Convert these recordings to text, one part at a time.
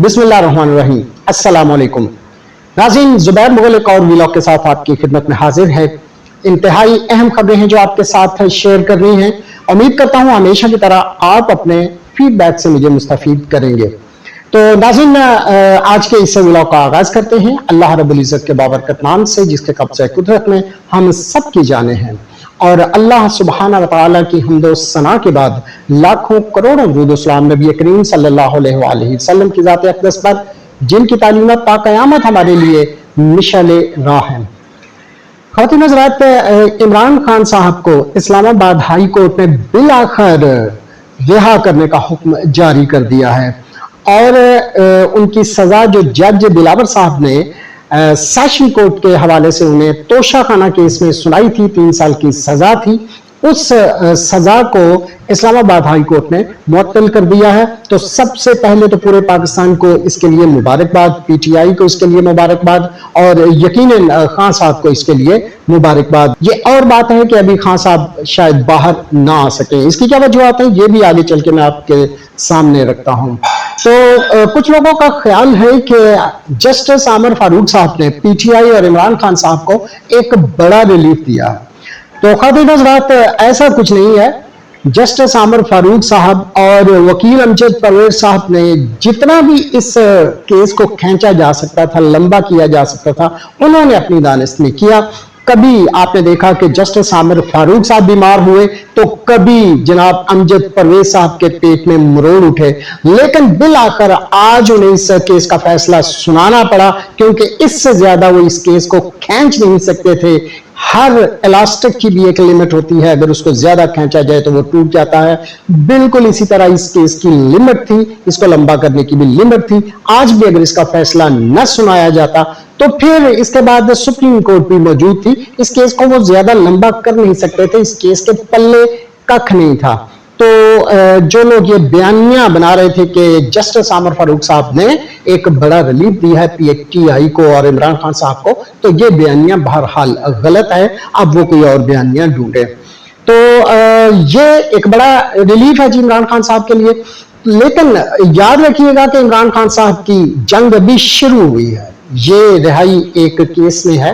बिस्मिल्लाहिर्रहमानिर्रहीम। अस्सलामुअलैकुम नाज़रीन, ज़ुबैर मुग़ल एक और व्लॉग के साथ आपकी खिदमत में हाजिर है। इंतहाई अहम खबरें हैं जो आपके साथ शेयर करनी है। उम्मीद करता हूँ हमेशा की तरह आप अपने फीडबैक से मुझे मुस्तफ़ीद करेंगे। तो नाज़रीन, आज के इस व्लॉग का आगाज करते हैं अल्लाह रब्बुल इज़्ज़त के बाबरकत नाम से, जिसके कब्ज़े कुदरत में हम सब की जानें हैं। और अल्लाह सुब्हाना व तआला की हम्दो सना के बाद लाखों करोड़ों दुरूद सलाम नबी करीम सल्लल्लाहु अलैहि वसल्लम की ज़ात अक़दस पर, जिनकी तालीमात ता क़यामत हमारे लिए मिशाले राह हैं। ख़वातीन हज़रात, इमरान खान साहब को इस्लामाबाद हाई कोर्ट ने बिलाखिर रिहा करने का हुक्म जारी कर दिया है और उनकी सजा जो जज दिलावर साहब ने सेशन कोर्ट के हवाले से उन्हें तोशाखाना केस में सुनाई थी, 3 साल की सजा थी, उस सजा को इस्लामाबाद हाई कोर्ट ने मुअत्तल कर दिया है। तो सबसे पहले तो पूरे पाकिस्तान को इसके लिए मुबारकबाद, पीटीआई को इसके लिए मुबारकबाद और यकीनन खान साहब को इसके लिए मुबारकबाद। ये और बात है कि अभी खान साहब शायद बाहर ना आ सके, इसकी क्या वजूहत है ये भी आगे चल के मैं आपके सामने रखता हूं। तो कुछ लोगों का ख्याल है कि जस्टिस आमिर फारूक साहब ने पीटीआई और इमरान खान साहब को एक बड़ा रिलीफ दिया। तो ख़वातीन हज़रात, ऐसा कुछ नहीं है। जस्टिस आमिर फारूक साहब और वकील अमजद परवेज साहब ने जितना भी इस केस को खींचा जा सकता था, लंबा किया जा सकता था, उन्होंने अपनी दानिश में किया। कभी आपने देखा कि जस्टिस आमिर फारूक साहब बीमार हुए तो कभी जनाब अमजद परवेज साहब के पेट में मरोड़ उठे, लेकिन बिल आखिर आज उन्हें इस केस का फैसला सुनाना पड़ा, क्योंकि इससे ज्यादा वो इस केस को खींच नहीं सकते थे। हर इलास्टिक की भी एक लिमिट होती है, अगर उसको ज्यादा खींचा जाए तो वो टूट जाता है। बिल्कुल इसी तरह इस केस की लिमिट थी, इसको लंबा करने की भी लिमिट थी। आज भी अगर इसका फैसला न सुनाया जाता तो फिर इसके बाद सुप्रीम कोर्ट भी मौजूद थी, इस केस को वो ज्यादा लंबा कर नहीं सकते थे, इस केस के पल्ले कख नहीं था। तो जो लोग ये बयानियां बना रहे थे कि जस्टिस आमिर फारूक साहब ने एक बड़ा रिलीफ दिया है पीटीआई को और इमरान खान साहब को, तो ये बयानियां बहरहाल गलत है। अब वो कोई और बयानियां ढूंढे। तो ये एक बड़ा रिलीफ है जी इमरान खान साहब के लिए, लेकिन याद रखिएगा कि इमरान खान साहब की जंग अभी शुरू हुई है। ये रिहाई एक केस में है,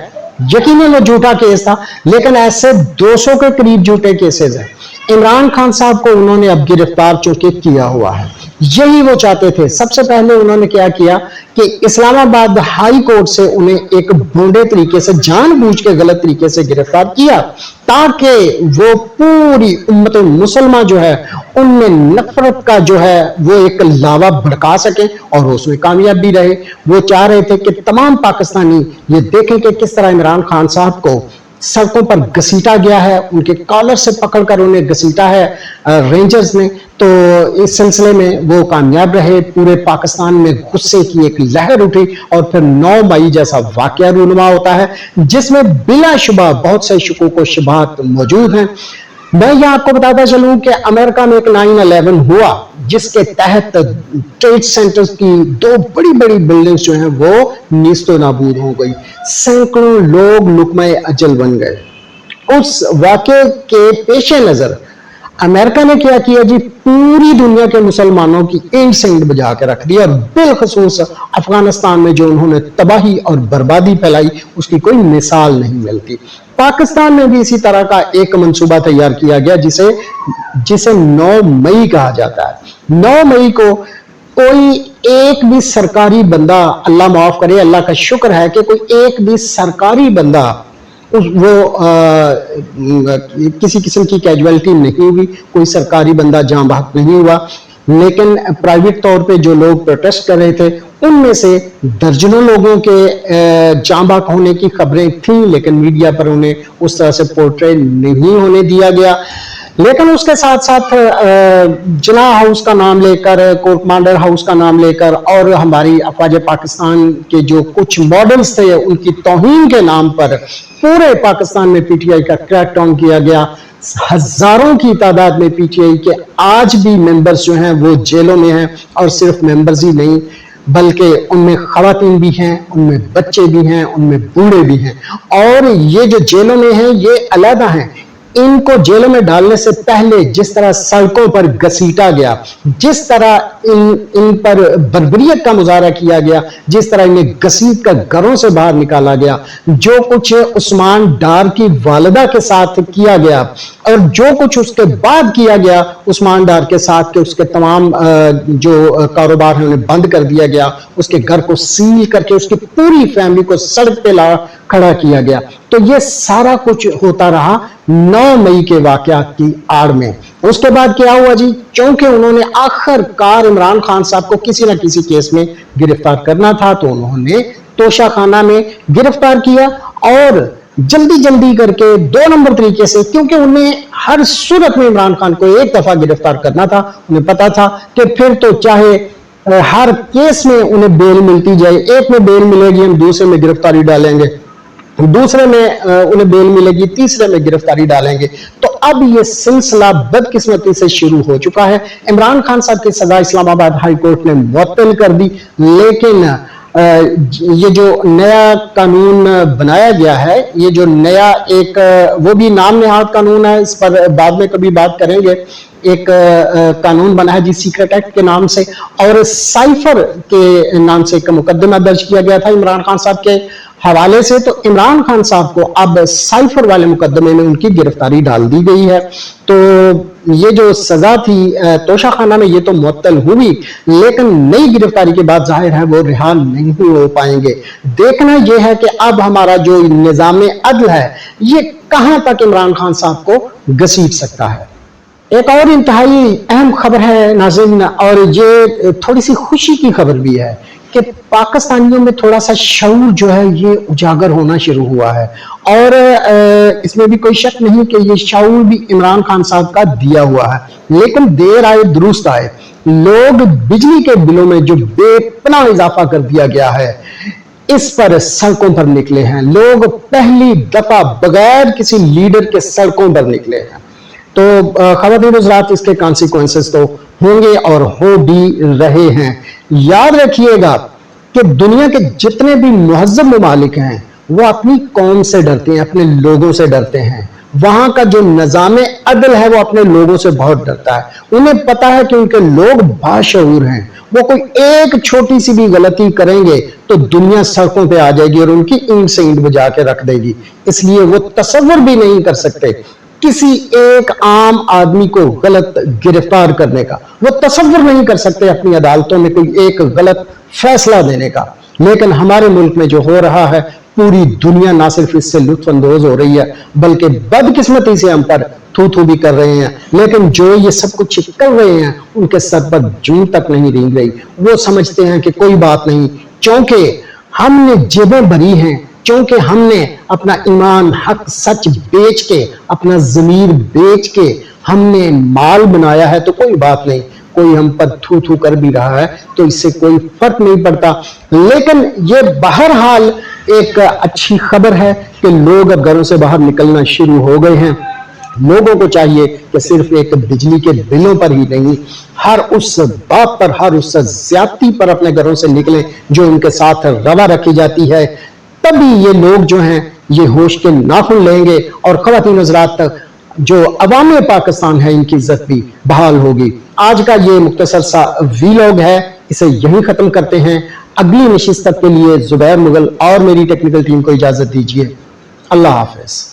यकीनन वो झूठा केस था, लेकिन ऐसे 200 के करीब झूठे केसेस हैं। इमरान खान साहब को उन्होंने अब गिरफ्तार चूंकि किया हुआ है, यही वो चाहते थे। सबसे पहले उन्होंने क्या किया कि इस्लामाबाद हाई कोर्ट से उन्हें एक भोंडे तरीके से, जानबूझ के गलत तरीके से गिरफ्तार किया, ताकि वो पूरी उम्मत मुसलमान जो है उनमें नफरत का जो है वो एक लावा भड़का सके और उसमें कामयाब भी रहे। वो चाह रहे थे कि तमाम पाकिस्तानी ये देखें कि किस तरह इमरान खान साहब को सड़कों पर घसीटा गया है, उनके कॉलर से पकड़कर उन्हें घसीटा है रेंजर्स ने। तो इस सिलसिले में वो कामयाब रहे। पूरे पाकिस्तान में गुस्से की एक लहर उठी और फिर 9 मई जैसा वाकया रूनुमा होता है, जिसमें बिलाशुबा बहुत से शुकूक व शुबहात मौजूद हैं। मैं यह आपको बताता चलूं कि अमेरिका में एक 9/11 हुआ, जिसके तहत ट्रेड सेंटर्स की 2 बड़ी बड़ी बिल्डिंग्स जो हैं वो नीस्तो नाबूद हो गई, सैकड़ों लोग लुकमाए अजल बन गए। उस वाक़े के पेश नजर अमेरिका ने क्या किया जी, पूरी दुनिया के मुसलमानों की ईंट से ईंट बजा के रख दी, और बिलखसूस अफगानिस्तान में जो उन्होंने तबाही और बर्बादी फैलाई उसकी कोई मिसाल नहीं मिलती। पाकिस्तान में भी इसी तरह का एक मंसूबा तैयार किया गया जिसे 9 मई कहा जाता है। 9 मई को कोई एक भी सरकारी बंदा, अल्लाह माफ करे, अल्लाह का शुक्र है कि कोई एक भी सरकारी बंदा किसी किस्म की कैजुअलिटी नहीं हुई, कोई सरकारी बंदा जाँ बहक नहीं हुआ। लेकिन प्राइवेट तौर पे जो लोग प्रोटेस्ट कर रहे थे उनमें से दर्जनों लोगों के जाँ बहक होने की खबरें थीं, लेकिन मीडिया पर उन्हें उस तरह से पोर्ट्रे नहीं होने दिया गया। लेकिन उसके साथ साथ जिना हाउस का नाम लेकर, कोर्ट कमांडर हाउस का नाम लेकर और हमारी अफवाज पाकिस्तान के जो कुछ मॉडल्स थे उनकी तौहीन के नाम पर पूरे पाकिस्तान में पीटीआई का क्रैकडाउन किया गया। हजारों की तादाद में पीटीआई के आज भी मेंबर्स जो हैं वो जेलों में हैं, और सिर्फ मेंबर्स ही नहीं बल्कि उनमें खवातीन भी हैं, उनमें बच्चे भी हैं, उनमें बूढ़े भी हैं। और ये जो जेलों में हैं ये अलग हैं। इनको जेलों में डालने से पहले जिस तरह सड़कों पर घसीटा गया, जिस तरह इन पर बर्बरियत का मुजाहरा किया गया, जिस तरह इन्हें घसीट कर घरों से बाहर निकाला गया, जो कुछ उस्मान डार की वालिदा के साथ किया गया और जो कुछ उसके बाद किया गया उस्मान डार के साथ के उसके तमाम जो कारोबार है उन्हें बंद कर दिया गया, उसके घर को सील करके उसकी पूरी फैमिली को सड़क पे ला खड़ा किया गया। तो ये सारा कुछ होता रहा 9 मई के वाकयात की आड़ में। उसके बाद क्या हुआ जी, क्योंकि उन्होंने आखिरकार इमरान खान साहब को किसी न किसी केस में गिरफ्तार करना था, तो उन्होंने तोशाखाना में गिरफ्तार किया और जल्दी जल्दी करके 2 नंबर तरीके से, क्योंकि उन्हें हर सूरत में इमरान खान को एक दफा गिरफ्तार करना था। उन्हें पता था कि फिर तो चाहे हर केस में उन्हें बेल मिलती जाए, एक में बेल मिलेगी हम दूसरे में गिरफ्तारी डालेंगे, दूसरे में उन्हें बेल मिलेगी, तीसरे में गिरफ्तारी डालेंगे। तो अब ये सिलसिला बदकिस्मती से शुरू हो चुका है। इमरान खान साहब की सजा इस्लामाबाद हाई कोर्ट ने मुअत्तल कर दी, लेकिन ये जो नया कानून बनाया गया है, ये जो नया एक वो भी नाम नेहाद कानून है, इस पर बाद में कभी बात करेंगे। एक कानून बना है जी सीक्रेट एक्ट के नाम से, और साइफर के नाम से एक मुकदमा दर्ज किया गया था इमरान खान साहब के हवाले से। तो इमरान खान साहब को अब साइफर वाले मुकदमे में उनकी गिरफ्तारी डाल दी गई है। तो ये जो सजा थी तोशाखाना में, ये तो मुअत्तल हुई, लेकिन नई गिरफ्तारी के बाद जाहिर है वो रिहा नहीं हो पाएंगे। देखना यह है कि अब हमारा जो निजाम अदल है ये कहां तक इमरान खान साहब को घसीट सकता है। एक और इंतहाई अहम खबर है नाज़रीन, और ये थोड़ी सी खुशी की खबर भी है कि पाकिस्तानियों में थोड़ा सा शऊर जो है ये उजागर होना शुरू हुआ है, और इसमें भी कोई शक नहीं कि ये शऊर भी इमरान खान साहब का दिया हुआ है। लेकिन देर आए दुरुस्त आए, लोग बिजली के बिलों में जो बेपनाह इजाफा कर दिया गया है इस पर सड़कों पर निकले हैं। लोग पहली दफा बगैर किसी लीडर के सड़कों पर निकले हैं। तो ख़वातीन हज़रात, इसके कॉन्सिक्वेंसेस तो होंगे और हो भी रहे हैं। याद रखिएगा कि दुनिया के जितने भी मुहज़्ज़ब ममालिक हैं वो अपनी कौम से डरते हैं, अपने लोगों से डरते हैं। वहां का जो निज़ाम अदल है वो अपने लोगों से बहुत डरता है। उन्हें पता है कि उनके लोग बाशऊर हैं, वो कोई एक छोटी सी भी गलती करेंगे तो दुनिया सड़कों पे आ जाएगी और उनकी ईंट से ईंट बजा के रख देगी। इसलिए वो तसव्वुर भी नहीं कर सकते किसी एक आम आदमी को गलत गिरफ्तार करने का, वो तसव्वुर नहीं कर सकते अपनी अदालतों में कोई एक गलत फैसला देने का। लेकिन हमारे मुल्क में जो हो रहा है, पूरी दुनिया ना सिर्फ इससे लुत्फ अंदोज हो रही है बल्कि बदकिस्मती से हम पर थू थू भी कर रहे हैं। लेकिन जो ये सब कुछ कर रहे हैं उनके सर पर जूं तक नहीं रेंग रही। वो समझते हैं कि कोई बात नहीं, क्योंकि हमने जेबें भरी हैं, क्योंकि हमने अपना ईमान हक सच बेच के, अपना ज़मीर बेच के हमने माल बनाया है, तो कोई बात नहीं, कोई हम पर थू थू कर भी रहा है तो इससे कोई फर्क नहीं पड़ता। लेकिन ये बहरहाल एक अच्छी खबर है कि लोग अब घरों से बाहर निकलना शुरू हो गए हैं। लोगों को चाहिए कि सिर्फ एक बिजली के बिलों पर ही नहीं, हर उस बात पर, हर उस ज्यादती पर अपने घरों से निकलें जो उनके साथ रवा रखी जाती है। तभी ये लोग जो हैं ये होश के नाखून लेंगे और ख़वातीन हज़रात तक जो अवाम पाकिस्तान है इनकी इज्जत भी बहाल होगी। आज का ये मुख्तसर सा वीलॉग है, इसे यहीं खत्म करते हैं। अगली नशिस्त तक के लिए ज़ुबैर मुगल और मेरी टेक्निकल टीम को इजाजत दीजिए। अल्लाह हाफ़िज़।